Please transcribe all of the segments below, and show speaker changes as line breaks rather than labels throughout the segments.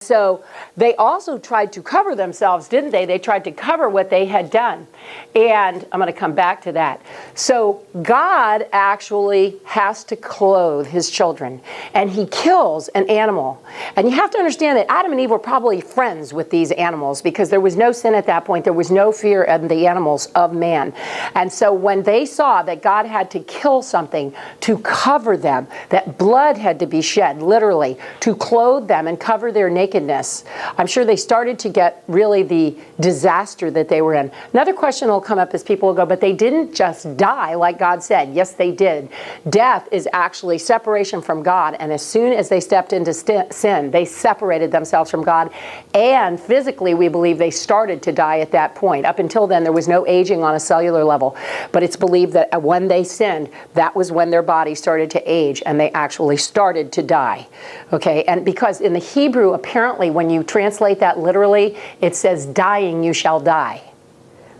So they also tried to cover themselves, didn't they? They tried to cover what they had done. And I'm going to come back to that. So God actually has to clothe his children. And he kills an animal. And you have to understand that Adam and Eve were probably friends with these animals because there was no sin at that point. There was no fear in the animals of man. And so when they saw that God had to kill something to cover them, that blood had to be shed, literally, to clothe them and cover their nakedness, I'm sure they started to get really the disaster that they were in. Another question will come up as people will go, but they didn't just die like God said. Yes, they did. Death is actually separation from God, and as soon as they stepped into sin, they separated themselves from God, and physically we believe they started to die at that point. Up until then, there was no aging on a cellular level, but it's believed that when they sinned, that was when their body started to age, and they actually started to die. Okay, and because in the Hebrew, apparently, when you translate that literally, it says, dying you shall die.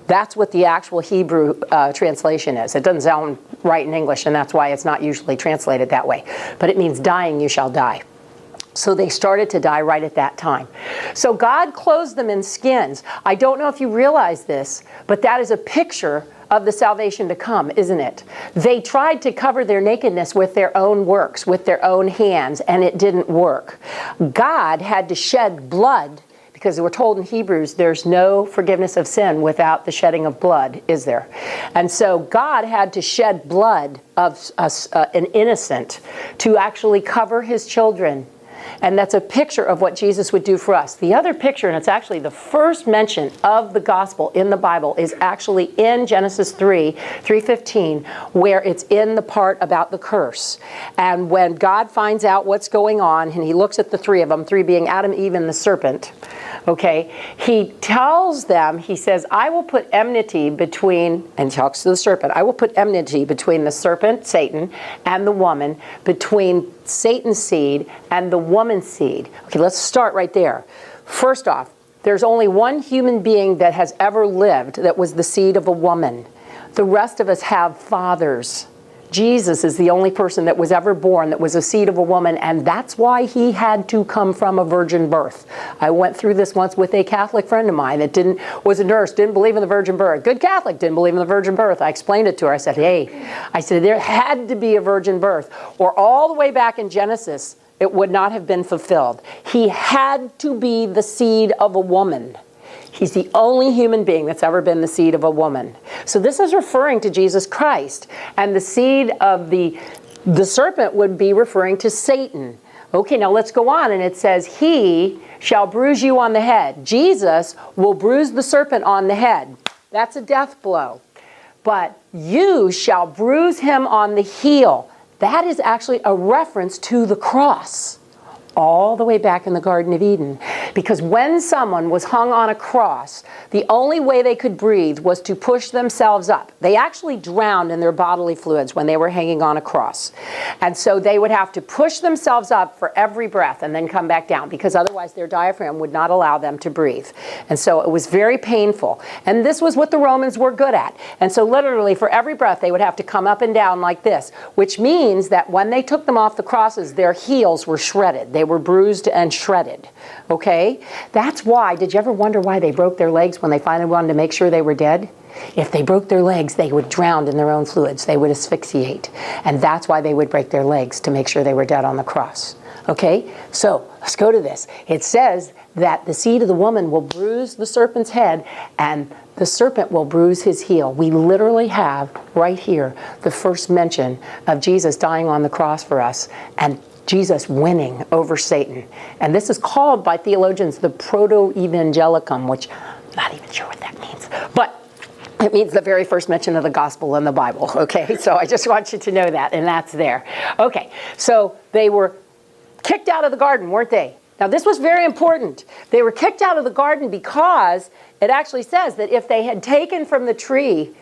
That's what the actual Hebrew translation is. It doesn't sound right in English, and that's why it's not usually translated that way. But it means dying you shall die. So they started to die right at that time. So God clothes them in skins. I don't know if you realize this, but that is a picture of the salvation to come, isn't it? They tried to cover their nakedness with their own works, with their own hands, and it didn't work. God had to shed blood, because we're told in Hebrews there's no forgiveness of sin without the shedding of blood, is there? And so God had to shed blood of an innocent to actually cover his children. And that's a picture of what Jesus would do for us. The other picture, and it's actually the first mention of the gospel in the Bible, is actually in Genesis 3:15, where it's in the part about the curse. And when God finds out what's going on, and he looks at the three of them, three being Adam, Eve, and the serpent, okay, he tells them, he says, I will put enmity between, and he talks to the serpent, I will put enmity between the serpent, Satan, and the woman, between Satan's seed and the woman's seed. Okay, let's start right there. First off, there's only one human being that has ever lived that was the seed of a woman. The rest of us have fathers. Jesus is the only person that was ever born that was a seed of a woman, and that's why he had to come from a virgin birth. I went through this once with a Catholic friend of mine that was a nurse, didn't believe in the virgin birth. Good Catholic, didn't believe in the virgin birth. I explained it to her. I said, there had to be a virgin birth, or all the way back in Genesis, it would not have been fulfilled. He had to be the seed of a woman. He's the only human being that's ever been the seed of a woman. So this is referring to Jesus Christ. And the seed of the serpent would be referring to Satan. Okay, now let's go on. And it says, he shall bruise you on the head. Jesus will bruise the serpent on the head. That's a death blow. But you shall bruise him on the heel. That is actually a reference to the cross. All the way back in the Garden of Eden. Because when someone was hung on a cross, the only way they could breathe was to push themselves up. They actually drowned in their bodily fluids when they were hanging on a cross. And so they would have to push themselves up for every breath and then come back down, because otherwise their diaphragm would not allow them to breathe. And so it was very painful. And this was what the Romans were good at. And so literally for every breath they would have to come up and down like this, which means that when they took them off the crosses, their heels were shredded. They were bruised and shredded. Okay? That's why, did you ever wonder why they broke their legs when they finally wanted to make sure they were dead? If they broke their legs, they would drown in their own fluids. They would asphyxiate. And that's why they would break their legs, to make sure they were dead on the cross. Okay? So, let's go to this. It says that the seed of the woman will bruise the serpent's head, and the serpent will bruise his heel. We literally have right here the first mention of Jesus dying on the cross for us, and Jesus winning over Satan. And this is called by theologians the proto-evangelicum, which I'm not even sure what that means. But it means the very first mention of the gospel in the Bible, okay? So I just want you to know that, and that's there. Okay, so they were kicked out of the garden, weren't they? Now this was very important. They were kicked out of the garden because it actually says that if they had taken from the tree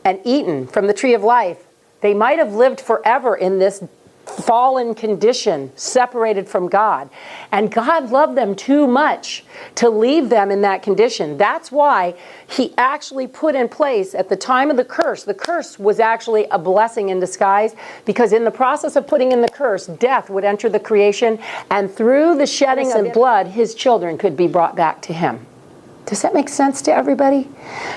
and eaten from the tree of life, they might have lived forever in this fallen condition, separated from God. And God loved them too much to leave them in that condition. That's why he actually put in place at the time of the curse was actually a blessing in disguise, because in the process of putting in the curse, death would enter the creation, and through the shedding of blood, his children could be brought back to him. Does that make sense to everybody?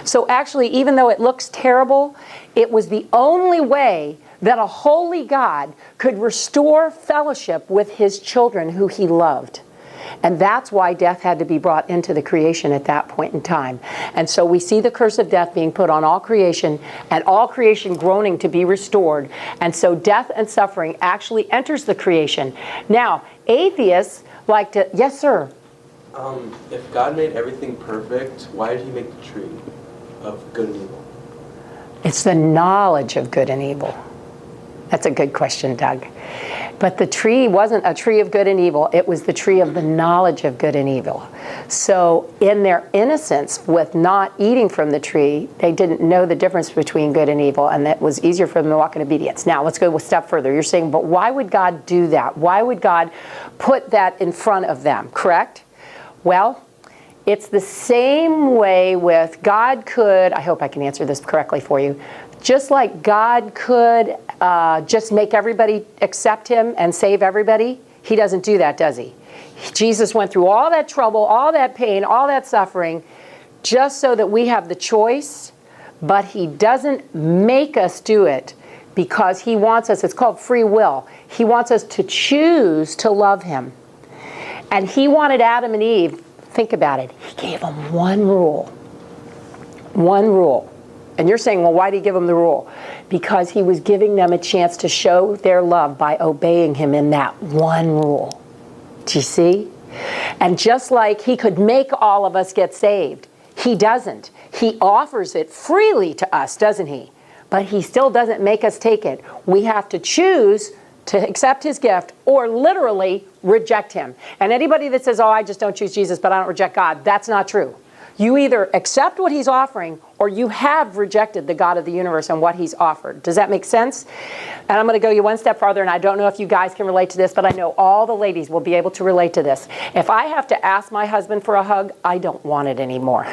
So actually, even though it looks terrible, it was the only way that a holy God could restore fellowship with his children who he loved. And that's why death had to be brought into the creation at that point in time. And so we see the curse of death being put on all creation, and all creation groaning to be restored. And so death and suffering actually enters the creation. Now, atheists like to, yes, sir?
If God made everything perfect, why did he make the tree of good and evil?
It's the knowledge of good and evil. That's a good question, Doug. But the tree wasn't a tree of good and evil. It was the tree of the knowledge of good and evil. So in their innocence with not eating from the tree, they didn't know the difference between good and evil, and that was easier for them to walk in obedience. Now, let's go a step further. You're saying, but why would God do that? Why would God put that in front of them, correct? Well, it's the same way with God could, I hope I can answer this correctly for you, just like God could just make everybody accept him and save everybody, he doesn't do that, does he? Jesus went through all that trouble, all that pain, all that suffering, just so that we have the choice, but he doesn't make us do it because he wants us, it's called free will, he wants us to choose to love him. And he wanted Adam and Eve, think about it, he gave them one rule. One rule. And you're saying, well, why did he give them the rule? Because he was giving them a chance to show their love by obeying him in that one rule. Do you see? And just like he could make all of us get saved, he doesn't. He offers it freely to us, doesn't he? But he still doesn't make us take it. We have to choose to accept his gift or literally reject him. And anybody that says, oh, I just don't choose Jesus, but I don't reject God, that's not true. You either accept what he's offering or you have rejected the God of the universe and what he's offered. Does that make sense? And I'm going to go you one step farther, and I don't know if you guys can relate to this, but I know all the ladies will be able to relate to this. If I have to ask my husband for a hug, I don't want it anymore.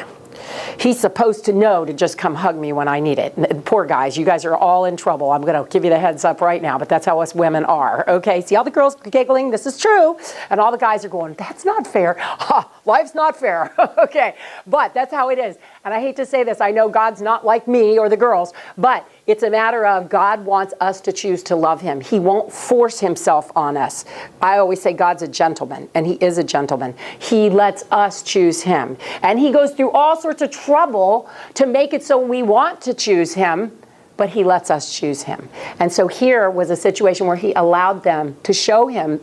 He's supposed to know to just come hug me when I need it. And poor guys, you guys are all in trouble. I'm going to give you the heads up right now, but that's how us women are. Okay, see all the girls giggling? This is true. And all the guys are going, that's not fair. Ha, life's not fair. Okay, but that's how it is. And I hate to say this. I know God's not like me or the girls, but it's a matter of God wants us to choose to love him. He won't force himself on us. I always say God's a gentleman, and he is a gentleman. He lets us choose him. And he goes through all sorts of trouble to make it so we want to choose him, but he lets us choose him. And so here was a situation where he allowed them to show him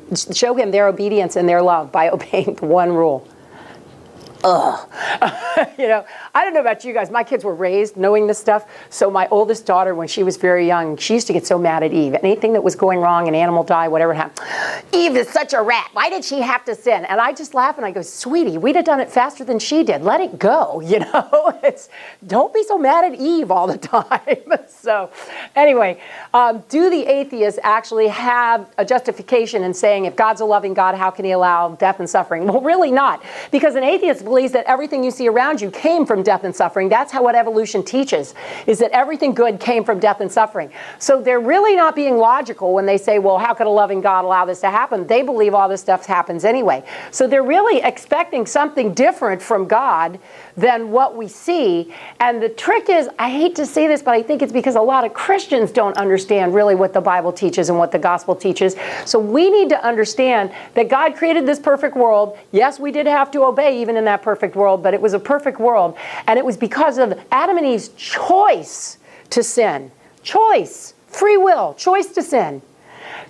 their obedience and their love by obeying the one rule. You know, I don't know about you guys. My kids were raised knowing this stuff. So my oldest daughter, when she was very young, she used to get so mad at Eve. Anything that was going wrong, an animal died, whatever happened. Eve is such a rat. Why did she have to sin? And I just laugh and I go, sweetie, we'd have done it faster than she did. Let it go. You know, don't be so mad at Eve all the time. So anyway, do the atheists actually have a justification in saying if God's a loving God, how can he allow death and suffering? Well, really not. Because an atheist believes that everything you see around you came from death and suffering. That's how what evolution teaches, is that everything good came from death and suffering. So they're really not being logical when they say, well, how could a loving God allow this to happen? They believe all this stuff happens anyway. So they're really expecting something different from God than what we see. And the trick is, I hate to say this, but I think it's because a lot of Christians don't understand really what the Bible teaches and what the gospel teaches. So we need to understand that God created this perfect world. Yes, we did have to obey even in that perfect world, but it was a perfect world. And it was because of Adam and Eve's choice to sin. Choice, free will, choice to sin.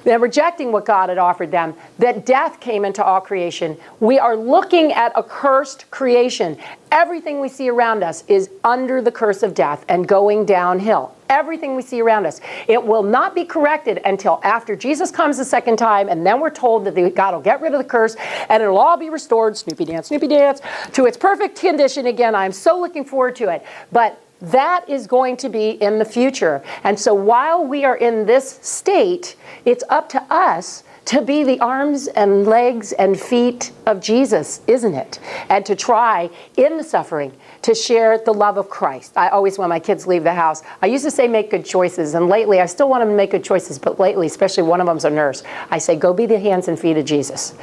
They're rejecting what God had offered them, that death came into all creation. We are looking at a cursed creation. Everything we see around us is under the curse of death and going downhill. Everything we see around us. It will not be corrected until after Jesus comes the second time, and then we're told that God will get rid of the curse, and it'll all be restored, Snoopy dance, to its perfect condition again. I'm so looking forward to it. But That is going to be in the future. And so while we are in this state, it's up to us to be the arms and legs and feet of Jesus, isn't it? And to try in the suffering to share the love of Christ. I always, when my kids leave the house, I used to say make good choices. And lately, I still want them to make good choices. But lately, especially one of them's a nurse, I say, go be the hands and feet of Jesus.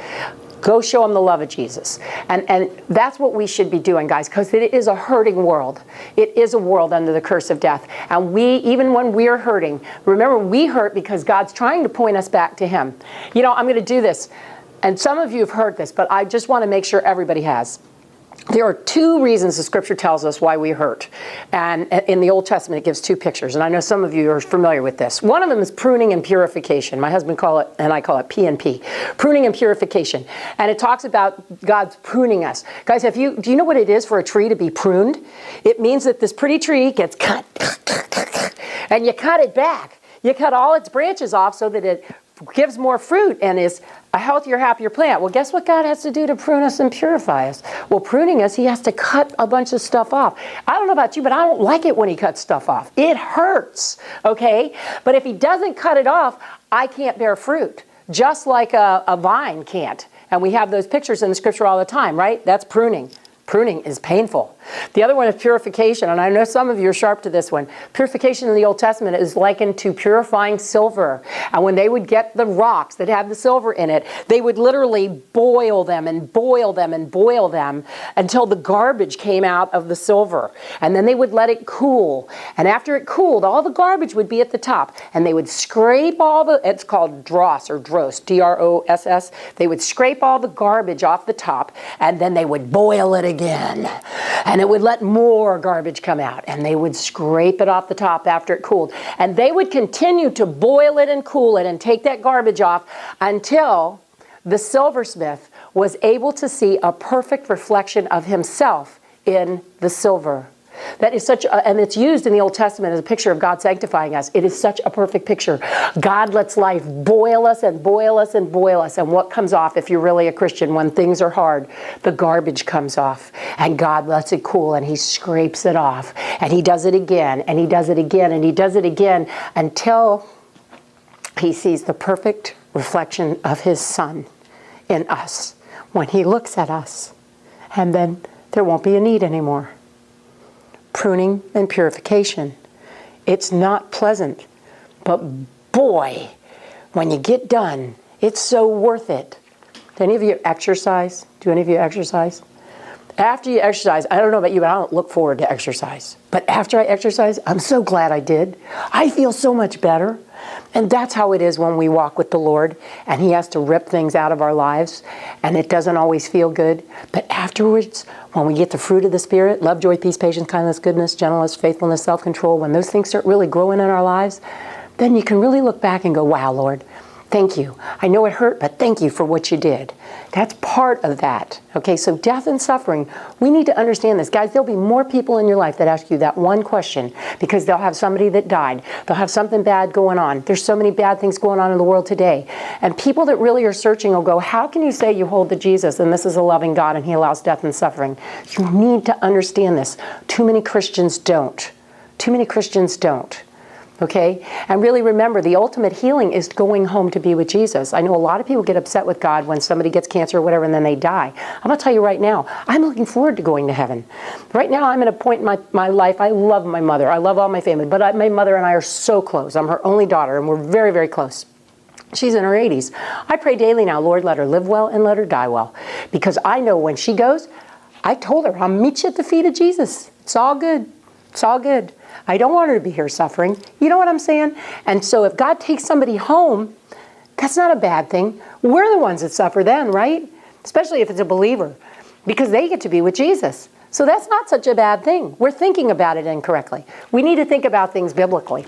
Go show them the love of Jesus. And that's what we should be doing, guys, because it is a hurting world. It is a world under the curse of death. And we, even when we're hurting, remember, we hurt because God's trying to point us back to Him. You know, I'm going to do this. And some of you have heard this, but I just want to make sure everybody has. There are two reasons the Scripture tells us why we hurt. And in the Old Testament, it gives two pictures. And I know some of you are familiar with this. One of them is pruning and purification. My husband call it, and I call it P&P. Pruning and purification. And it talks about God's pruning us. Guys, do you know what it is for a tree to be pruned? It means that this pretty tree gets cut. And you cut it back. You cut all its branches off so that it gives more fruit and is a healthier, happier plant. Well, guess what God has to do to prune us and purify us? Well, pruning us, He has to cut a bunch of stuff off. I don't know about you, but I don't like it when He cuts stuff off. It hurts, okay? But if He doesn't cut it off, I can't bear fruit, just like a vine can't. And we have those pictures in the Scripture all the time, right? That's pruning. Pruning is painful. The other one is purification, and I know some of you are sharp to this one. Purification in the Old Testament is likened to purifying silver. And when they would get the rocks that had the silver in it, they would literally boil them and boil them and boil them until the garbage came out of the silver. And then they would let it cool. And after it cooled, all the garbage would be at the top. And they would scrape it's called dross or dross, D-R-O-S-S. They would scrape all the garbage off the top, and then they would boil it again. And it would let more garbage come out. And they would scrape it off the top after it cooled. And they would continue to boil it and cool it and take that garbage off until the silversmith was able to see a perfect reflection of himself in the silver. That is and it's used in the Old Testament as a picture of God sanctifying us. It is such a perfect picture. God lets life boil us and boil us and boil us. And what comes off, if you're really a Christian, when things are hard? The garbage comes off. And God lets it cool and He scrapes it off. And He does it again, and He does it again, and He does it again until He sees the perfect reflection of His Son in us when He looks at us. And then there won't be a need anymore. Pruning and purification. It's not pleasant, but boy, when you get done, it's so worth it. Do any of you exercise? Do any of you exercise? After you exercise, I don't know about you, but I don't look forward to exercise. But after I exercise, I'm so glad I did. I feel so much better. And that's how it is when we walk with the Lord and He has to rip things out of our lives and it doesn't always feel good. But afterwards, when we get the fruit of the Spirit, love, joy, peace, patience, kindness, goodness, gentleness, faithfulness, self-control, when those things start really growing in our lives, then you can really look back and go, wow, Lord, thank you. I know it hurt, but thank you for what you did. That's part of that. Okay, so death and suffering, we need to understand this. Guys, there'll be more people in your life that ask you that one question because they'll have somebody that died. They'll have something bad going on. There's so many bad things going on in the world today. And people that really are searching will go, how can you say you hold to Jesus and this is a loving God and He allows death and suffering? You need to understand this. Too many Christians don't. Too many Christians don't. Okay? And really remember, the ultimate healing is going home to be with Jesus. I know a lot of people get upset with God when somebody gets cancer or whatever and then they die. I'm going to tell you right now, I'm looking forward to going to heaven. Right now, I'm at a point in my life, I love my mother. I love all my family. But my mother and I are so close. I'm her only daughter, and we're very, very close. She's in her 80s. I pray daily now, Lord, let her live well and let her die well. Because I know when she goes, I told her, I'll meet you at the feet of Jesus. It's all good. It's all good. I don't want her to be here suffering. You know what I'm saying? And so if God takes somebody home, that's not a bad thing. We're the ones that suffer then, right? Especially if it's a believer, because they get to be with Jesus. So that's not such a bad thing. We're thinking about it incorrectly. We need to think about things biblically.